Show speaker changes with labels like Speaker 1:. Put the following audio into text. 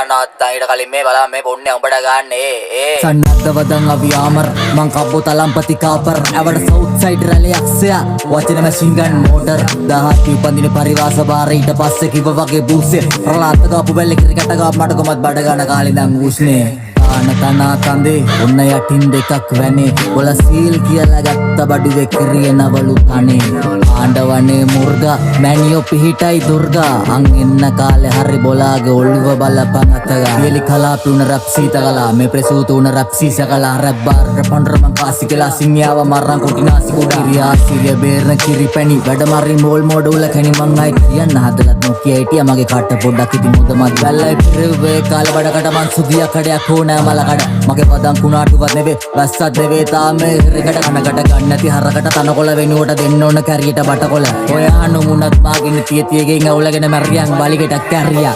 Speaker 1: ගන්නවත් ඊට කලින් මේ බලන්න මේ පොන්නේ උඹට ගන්න
Speaker 2: සන්නද්ධවදන් අපි ආමර් මං කබ්බෝ තලම්පති කාපර් ඇවට සවුත් සයිඩ් රැලේ යක්ෂයා වචන මැෂින් ගන් මෝටර් 17 උපන්දින පරිවාස බාර ඊට පස්සේ කිව්ව වගේ බූස්සේ රලාත් ගාපු බැල්ලේ ක්‍රිකට් ගාපු මට කොමත් බඩ ගන්න කාලේ දන් උස්නේ ආනතනා තන්දේ ඔන්න යටින් දෙකක් වැනේ ඔල සීල් කියලා ගත්ත බඩුවේ කිරියනවලු තනේ ආණ්ඩවනේ මුර්ගා මැනියෝ පිහිටයි දුර්ගා අන් එන්න කාලේ හරි බොලාගේ ඔළුව බලපන් අතගා පියලි කලාපුණ රැප් සීතකලා මේ ප්‍රසූතුණ රැප් සීසකලා රැප් බාරට පොන්ඩර මං කාසි කියලා සිංයාව මරන් කුටි නාසි කුඩා කිරියා සිරිය බේරන කිරිපැණි වැඩ මරින් මෝල් මෝඩුල කැණි මං අයි කියන්න හදලත් නොකිය හිටියා මගේ කට පොඩ්ඩක් ඉදි මුදමත් වැල්ලයි පිරෙව්වේ කාලේ බඩකට මං සුදියා කඩයක් ඕන මලකඩ මගේ පදම් කුණාටුවත් නෙවේ වැස්සත් නෙවේ තාමේ හිරකට කනකට ගන්න නැති හරකට තනකොළ වෙනුවට දෙන්න ඕන කැරියට බටකොළ ඔයා නුමුණත් මාගින් තිය තියගෙන් අවුලගෙන මැරියන් බලිකටක් කැරියා